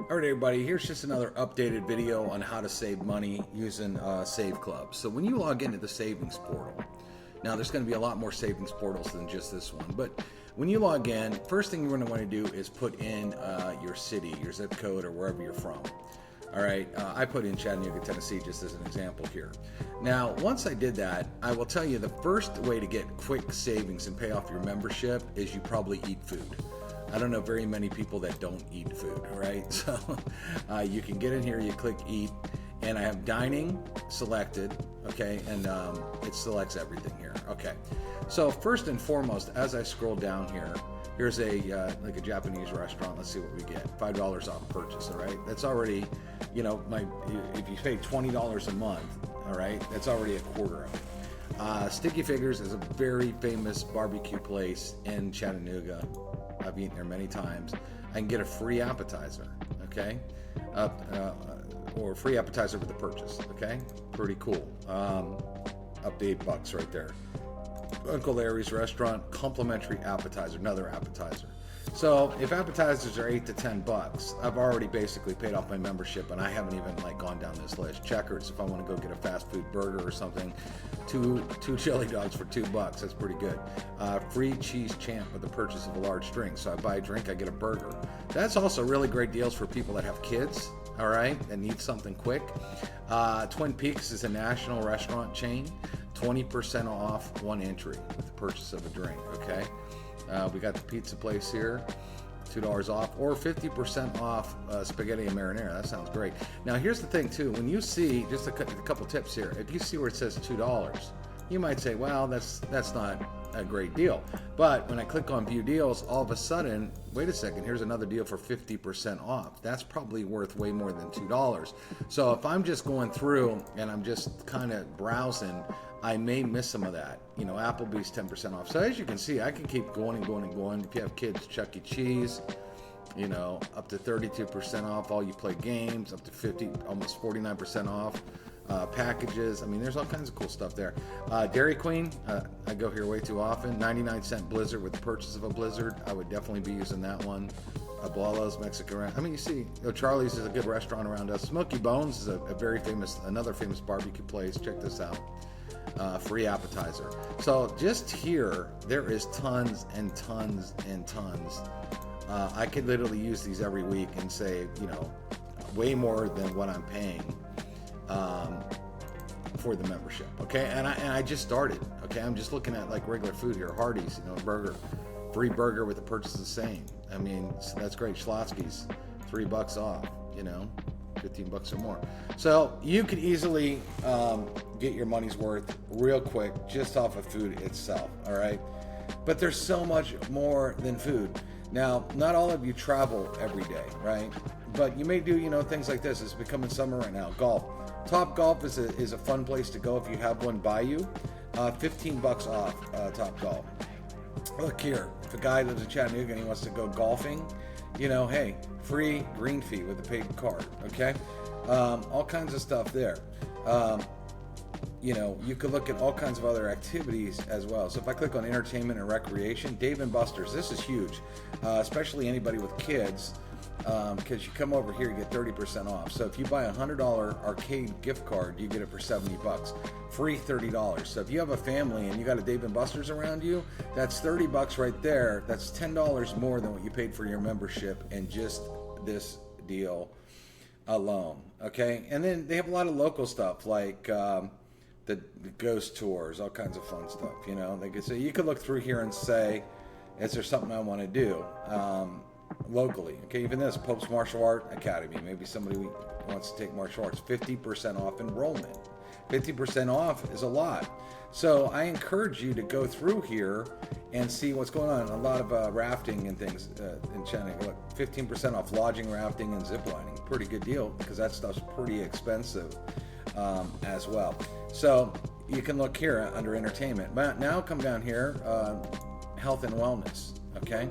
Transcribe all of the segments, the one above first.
All right, everybody, here's just another updated video on how to save money using Save Club. So when you log into the savings portal, now there's going to be a lot more savings portals than just this one, but when you log in, first thing you're going to want to do is put in your city, your zip code, or wherever you're from. All right, I put in Chattanooga, Tennessee, just as an example here. Now, once I did that, I will tell you the first way to get quick savings and pay off your membership is you probably eat food. I don't know very many people that don't eat food, right? So you can get in here, you click eat, and I have dining selected, okay, and it selects everything here, okay. So first and foremost, as I scroll down here, here's a like a Japanese restaurant. Let's see what we get. $5 off purchase, all right? That's already, you know, if you pay $20 a month, all right, that's already a quarter of it. Sticky Fingers is a very famous barbecue place in Chattanooga. I've eaten there many times. I can get a free appetizer, okay? Or free appetizer with the purchase, okay? Pretty cool. Up to $8 right there. Uncle Larry's Restaurant, complimentary appetizer, another appetizer. So if appetizers are $8 to $10, I've already basically paid off my membership, and I haven't even like gone down this list. Checkers, if I want to go get a fast food burger or something, two chili dogs for $2. That's pretty good. Free cheese champ with the purchase of a large drink. So I buy a drink, I get a burger. That's also really great deals for people that have kids, all right, that need something quick. Twin Peaks is a national restaurant chain. 20% off one entry with the purchase of a drink, okay? We got the pizza place here, $2 off, or 50% off spaghetti and marinara. That sounds great. Now here's the thing too, when you see, just a couple tips here, if you see where it says $2, you might say, well, that's not a great deal. But when I click on view deals, all of a sudden, wait a second, here's another deal for 50% off. That's probably worth way more than $2. So if I'm just going through and I'm just kind of browsing, I may miss some of that. You know, Applebee's 10% off. So as you can see, I can keep going and going and going. If you have kids, Chuck E. Cheese, you know, up to 32% off. All you play games, up to 50, almost 49% off. Packages. I mean, there's all kinds of cool stuff there. Dairy Queen, I go here way too often. 99-cent Blizzard with the purchase of a Blizzard. I would definitely be using that one. Abuela's Mexican. I mean, you see, Charlie's is a good restaurant around us. Smoky Bones is another famous barbecue place. Check this out. Free appetizer. So just here, there is tons and tons and tons. I could literally use these every week and save, you know, way more than what I'm paying for the membership. Okay, and I just started. Okay, I'm just looking at like regular food here. Hardee's, you know, burger, free burger with the purchase of the same. I mean, so that's great. Schlotzsky's, $3 off. You know. $15 or more. So you could easily get your money's worth real quick just off of food itself, all right? But there's so much more than food. Now, not all of you travel every day, right? But you may do, you know, things like this. It's becoming summer right now. Golf. Top Golf is a fun place to go if you have one by you. $15 off Top Golf. Look here, if a guy lives in Chattanooga and he wants to go golfing, you know, hey, free green fee with a paid card, okay? All kinds of stuff there. You know, you could look at all kinds of other activities as well. So if I click on entertainment and recreation, Dave & Buster's, this is huge, especially anybody with kids, because you come over here, you get 30% off. So if you buy a $100 arcade gift card, you get it for $70. Free $30. So if you have a family and you got a Dave & Buster's around you, that's $30 right there. That's $10 more than what you paid for your membership in just this deal alone. Okay, and then they have a lot of local stuff like the ghost tours, all kinds of fun stuff. You know, they could say, you could look through here and say, is there something I want to do locally? Okay, even this Pope's Martial Art Academy. Maybe somebody wants to take martial arts. 50% off enrollment. 50% off is a lot. So I encourage you to go through here and see what's going on. A lot of rafting and things in Chattanooga. Look, 15% off lodging, rafting, and ziplining. Pretty good deal because that stuff's pretty expensive as well. So you can look here under entertainment. But now come down here, health and wellness, okay?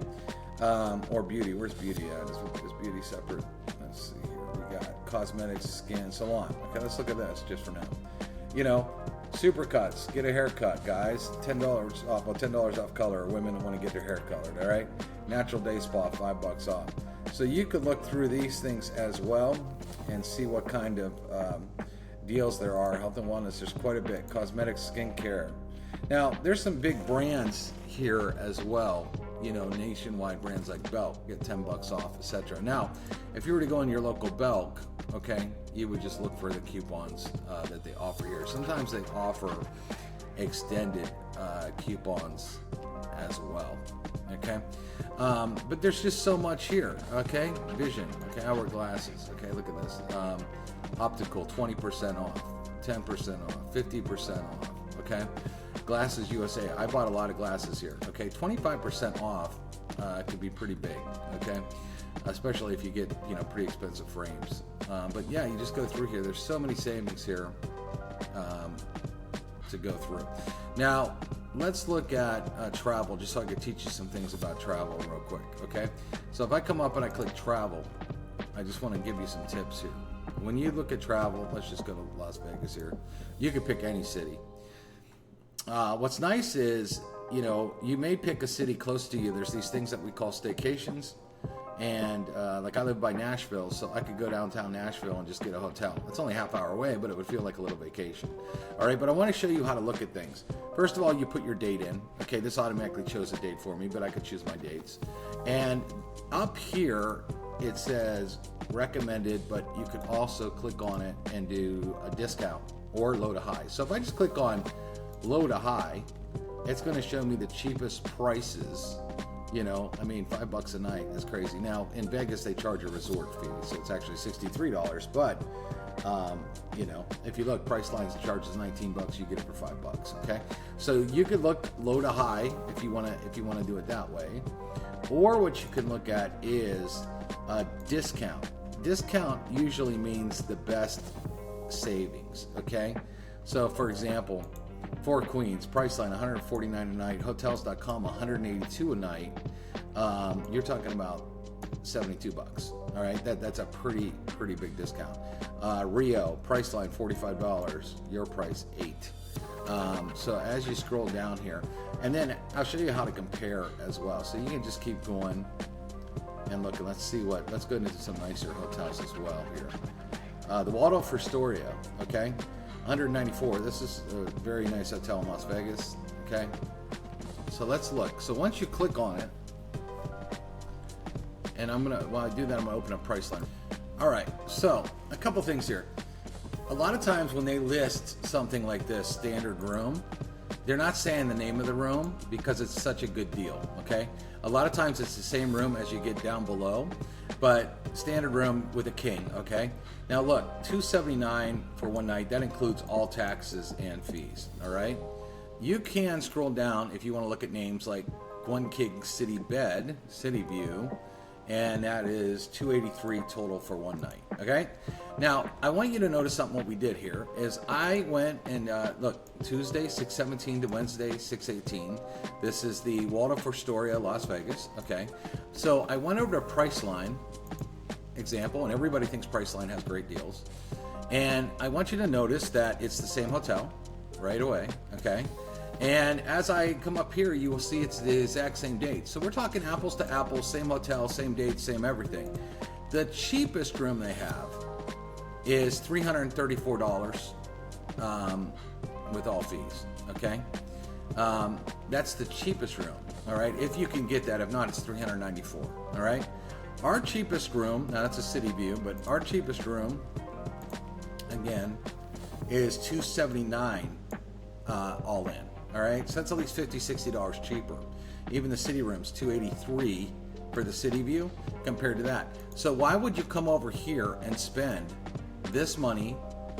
Or beauty. Where's beauty at? Is beauty separate? Let's see here. We got cosmetics, skin, salon. Okay, let's look at this just for now. You know, Supercuts, get a haircut, guys. $10 off. Well, $10 off color. Women want to get their hair colored. All right. Natural Day Spa, $5 off. So you could look through these things as well and see what kind of deals there are. Health and wellness, there's quite a bit. Cosmetics, skincare. Now, there's some big brands here as well. You know, nationwide brands like Belk get 10 bucks off, etc. Now, if you were to go in your local Belk, okay, you would just look for the coupons that they offer here. Sometimes they offer extended coupons as well, okay? But there's just so much here, okay? Vision, okay, hourglasses, okay, look at this. Optical, 20% off, 10% off, 50% off, okay? Glasses USA, I bought a lot of glasses here, okay? 25% off could be pretty big, okay? Especially if you get, you know, pretty expensive frames. But yeah, you just go through here. There's so many savings here to go through. Now, let's look at travel, just so I can teach you some things about travel real quick, okay? So if I come up and I click travel, I just want to give you some tips here. When you look at travel, let's just go to Las Vegas here. You can pick any city. What's nice is, you know, you may pick a city close to you. There's these things that we call staycations. And like I live by Nashville, so I could go downtown Nashville and just get a hotel. It's only a half hour away, but it would feel like a little vacation. All right, but I want to show you how to look at things. First of all, you put your date in. Okay, this automatically chose a date for me, but I could choose my dates. And up here, it says recommended, but you could also click on it and do a discount or low to high. So if I just click on low to high, it's going to show me the cheapest prices. You know, I mean, $5 a night is crazy. Now, in Vegas, they charge a resort fee, so it's actually $63. But, you know, if you look, Priceline's charges $19, you get it for $5. Okay, so you could look low to high if you want to do it that way, or what you can look at is a discount. Discount usually means the best savings. Okay, so for example, Four Queens, Priceline $149 a night, Hotels.com $182 a night. You're talking about $72. All right, that's a pretty big discount. Rio, Priceline $45, your price $8. So as you scroll down here, and then I'll show you how to compare as well. So you can just keep going and look, and let's go into some nicer hotels as well here. The Waldorf Astoria, okay. $194. This is a very nice hotel in Las Vegas. Okay, so let's look. So once you click on it, and while I do that, I'm gonna open up Priceline. All right. So a couple things here. A lot of times when they list something like this, standard room, they're not saying the name of the room because it's such a good deal. Okay. A lot of times it's the same room as you get down below, but standard room with a king. Okay. Now look, $279 for one night. That includes all taxes and fees. All right. You can scroll down if you want to look at names like One King City Bed, City View, and that is $283 total for one night. Okay. Now I want you to notice something. What we did here is I went and look, Tuesday 6/17 to Wednesday 6/18. This is the Waldorf Astoria, Las Vegas. Okay. So I went over to Priceline. Example, and everybody thinks Priceline has great deals, and I want you to notice that it's the same hotel right away. Okay, and as I come up here, you will see it's the exact same date. So we're talking apples to apples, same hotel, same date, same everything. The cheapest room they have is $334 with all fees. Okay, that's the cheapest room. All right, if you can get that. If not, it's $394. All right. Our cheapest room, now that's a city view, but our cheapest room, again, is $279 all in. All right, so that's at least $50, $60 cheaper. Even the city room's $283 for the city view compared to that. So why would you come over here and spend this money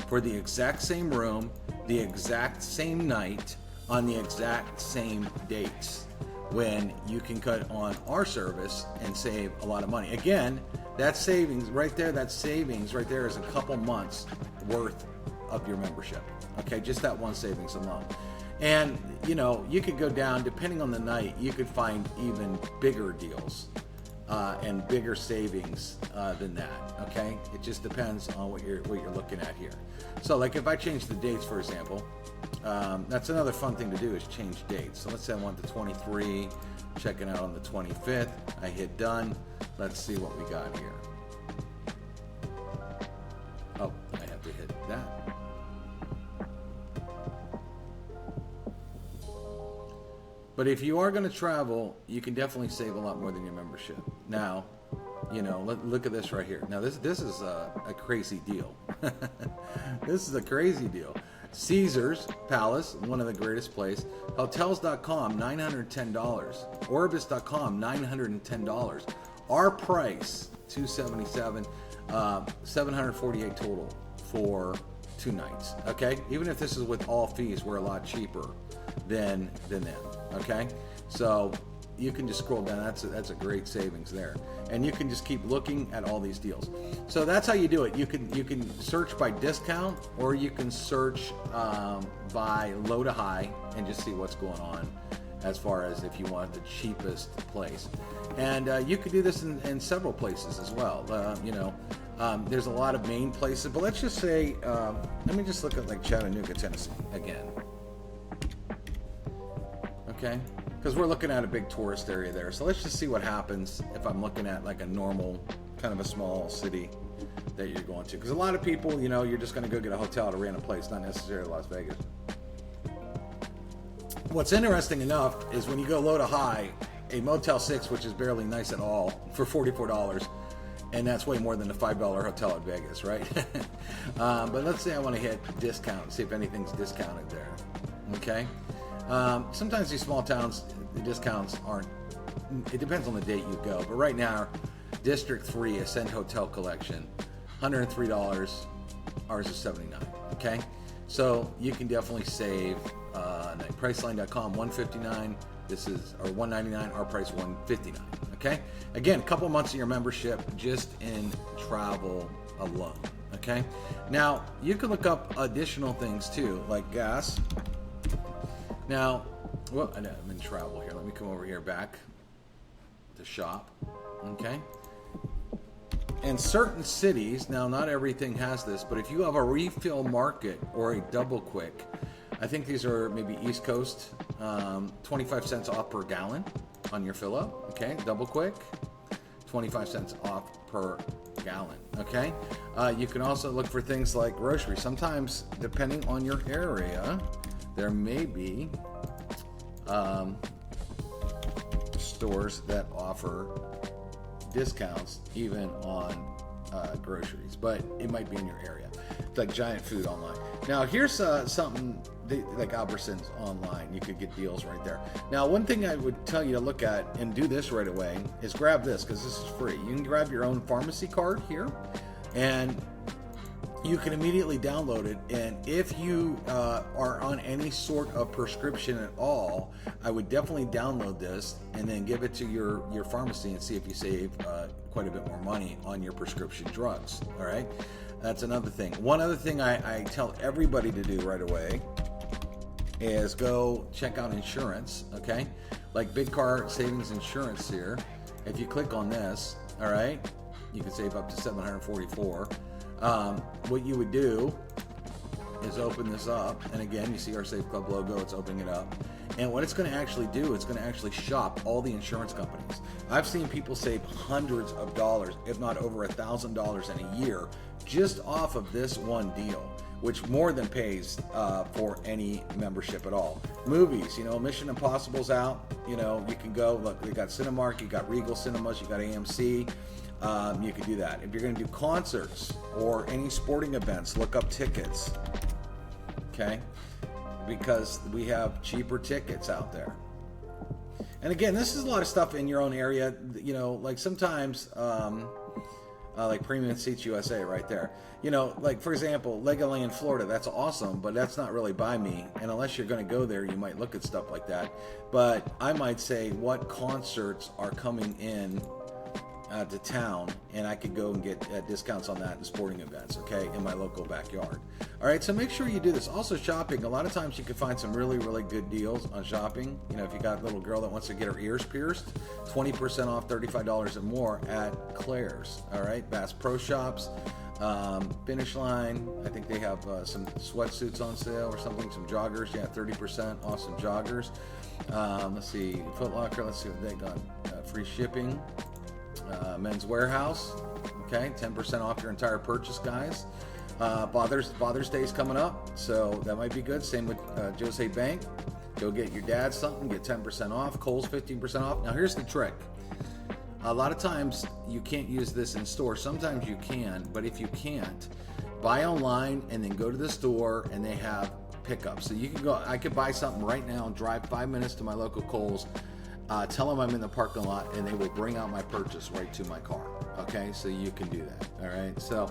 for the exact same room, the exact same night, on the exact same dates, when you can cut on our service and save a lot of money? Again, that savings right there, is a couple months worth of your membership. Okay, just that one savings alone. And you know, you could go down, depending on the night, you could find even bigger deals and bigger savings than that. Okay, it just depends on what you're looking at here. So like if I change the dates, for example, that's another fun thing to do is change dates. So let's say I want the 23, checking out on the 25th. I hit done. Let's see what we got here. Oh, I have to hit that. But if you are going to travel, you can definitely save a lot more than your membership. Now, you know, look at this right here. Now, this is a crazy deal. This is a crazy deal. Caesars Palace, one of the greatest places. Hotels.com, $910. Orbis.com, $910. Our price, $277, $748 total for 2 nights. Okay, even if this is with all fees, we're a lot cheaper than them. Okay, so you can just scroll down. That's a great savings there, and you can just keep looking at all these deals. So that's how you do it. You can search by discount, or you can search by low to high and just see what's going on as far as if you want the cheapest place. And you could do this in several places as well. You know, there's a lot of main places, but let's just say, let me just look at like Chattanooga, Tennessee again. Okay, because we're looking at a big tourist area there. So let's just see what happens if I'm looking at like a normal, kind of a small city that you're going to. Because a lot of people, you know, you're just going to go get a hotel at a random place, not necessarily Las Vegas. What's interesting enough is when you go low to high, a Motel 6, which is barely nice at all, for $44, and that's way more than a $5 hotel at Vegas, right? But let's say I want to hit discount and see if anything's discounted there. Okay. Sometimes these small towns, the discounts aren't, it depends on the date you go. But right now, District 3 Ascend Hotel Collection, $103, ours is $79. Okay, so you can definitely save. Priceline.com, $159. This is, or $199. Our price $159. Okay, again, a couple months of your membership just in travel alone. Okay, now you can look up additional things too, like gas. Now, well, I'm in travel here. Let me come over here back to shop. Okay. In certain cities, now not everything has this, but if you have a refill market or a double quick, I think these are maybe East Coast, 25 cents off per gallon on your fill up. Okay. Double quick, 25 cents off per gallon. Okay. You can also look for things like groceries. Sometimes, depending on your area, there may be stores that offer discounts even on groceries, but it might be in your area. It's like Giant Food online. Now here's something like Albertsons online. You could get deals right there. Now one thing I would tell you to look at and do this right away is grab this, because this is free. You can grab your own pharmacy card here, and you can immediately download it. And if you are on any sort of prescription at all, I would definitely download this and then give it to your pharmacy and see if you save quite a bit more money on your prescription drugs. All right, that's another thing. One other thing I tell everybody to do right away is go check out insurance. Okay, like Big Car Savings Insurance here. If you click on this, all right, you can save up to $744. What you would do is open this up, and again, you see our Safe Club logo. It's opening it up, and what it's going to actually do, it's going to actually shop all the insurance companies. I've seen people save hundreds of dollars, if not over $1,000 in a year, just off of this one deal, which more than pays for any membership at all. Movies, you know, Mission Impossible's out. You know, you can go look. They got Cinemark, you got Regal Cinemas, you got AMC. You can do that. If you're going to do concerts or any sporting events, look up tickets. Okay, because we have cheaper tickets out there. And again, this is a lot of stuff in your own area. You know, like sometimes, like Premium Seats USA, right there. You know, like for example, Legoland, Florida. That's awesome, but that's not really by me. And unless you're going to go there, you might look at stuff like that. But I might say, what concerts are coming in to town, and I could go and get discounts on that in sporting events, okay, in my local backyard. All right, so make sure you do this. Also, shopping. A lot of times you can find some really, really good deals on shopping. You know, if you got a little girl that wants to get her ears pierced, 20% off, $35 and more at Claire's. All right, Bass Pro Shops, Finish Line. I think they have some sweatsuits on sale or something. Some joggers, yeah, 30% off some joggers. Let's see, Foot Locker. Let's see what they got. Free shipping. Men's Warehouse, okay, 10% off your entire purchase, guys. Father's Day is coming up, so that might be good. Same with Jose Bank. Go get your dad something, get 10% off. Kohl's 15% off. Now here's the trick. A lot of times you can't use this in store. Sometimes you can, but if you can't, buy online and then go to the store and they have pickup. So you can go, I could buy something right now and drive 5 minutes to my local Kohl's. Tell them I'm in the parking lot and they will bring out my purchase right to my car. Okay, so you can do that. All right, so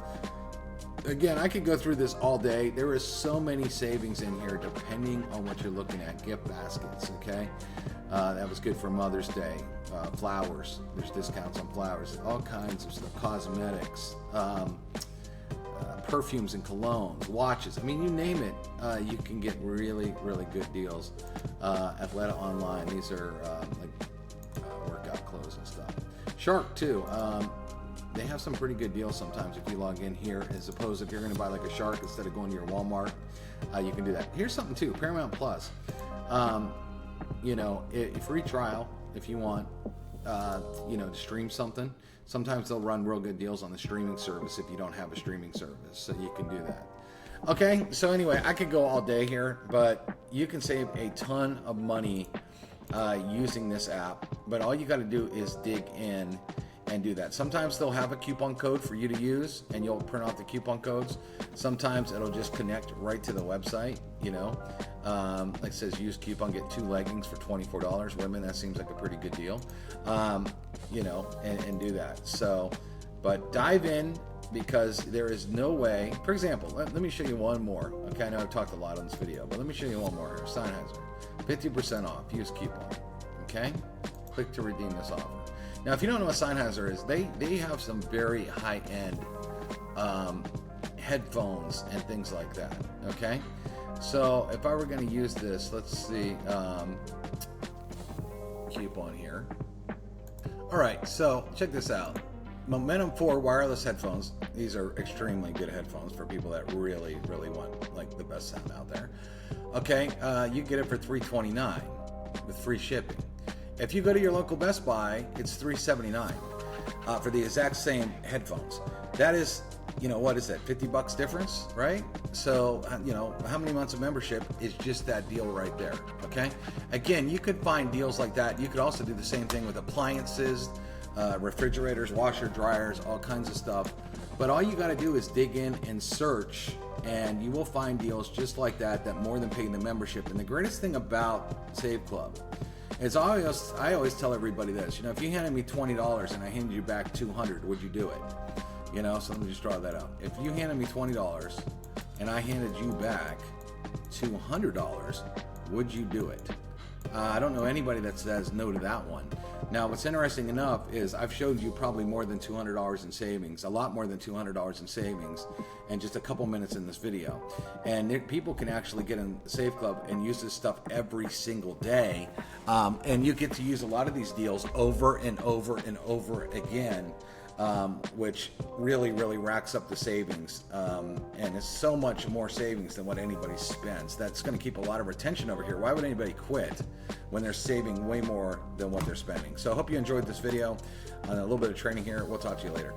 again, I could go through this all day. There is so many savings in here depending on what you're looking at. Gift baskets, okay, that was good for Mother's Day. Flowers, there's discounts on flowers, all kinds of stuff. Cosmetics, perfumes and colognes, watches. I mean, you name it, you can get really, really good deals. Athleta Online, these are workout clothes and stuff. Shark too. They have some pretty good deals sometimes if you log in here, as opposed if you're going to buy like a Shark instead of going to your Walmart, you can do that. Here's something too, Paramount Plus. You know, a free trial if you want, you know, to stream something. Sometimes they'll run real good deals on the streaming service if you don't have a streaming service, so you can do that. Okay, so anyway, I could go all day here, but you can save a ton of money using this app, but all you got to do is dig in and do that. Sometimes they'll have a coupon code for you to use and you'll print out the coupon codes. Sometimes it'll just connect right to the website, you know. Like it says, use coupon, get 2 leggings for $24. Women, that seems like a pretty good deal. You know, and do that. So, but dive in, because there is no way. For example, let me show you one more. Okay, I know I've talked a lot on this video, but let me show you one more here. Sennheiser, 50% off, use coupon. Okay, click to redeem this offer. Now, if you don't know what Sennheiser is, they have some very high-end headphones and things like that. Okay, so if I were going to use this, let's see, coupon here. All right, so check this out. Momentum 4 wireless headphones. These are extremely good headphones for people that really, really want like the best sound out there. Okay, you get it for $329 with free shipping. If you go to your local Best Buy, it's $379 for the exact same headphones. That is, you know, what is that? $50 difference, right? So, you know, how many months of membership is just that deal right there? Okay. Again, you could find deals like that. You could also do the same thing with appliances. Refrigerators, washer, dryers, all kinds of stuff. But all you got to do is dig in and search, and you will find deals just like that more than paying the membership. And the greatest thing about Save Club is I always tell everybody this. You know, if you handed me $20 and I handed you back $200, would you do it? You know, so let me just draw that out. If you handed me $20 and I handed you back $200, would you do it? I don't know anybody that says no to that one. Now, what's interesting enough is I've showed you probably more than $200 in savings, a lot more than $200 in savings in just a couple minutes in this video. And people can actually get in Save Club and use this stuff every single day. And you get to use a lot of these deals over and over and over again, which really, really racks up the savings. And it's so much more savings than what anybody spends. That's going to keep a lot of retention over here. Why would anybody quit when they're saving way more than what they're spending? So I hope you enjoyed this video. A little bit of training here. We'll talk to you later.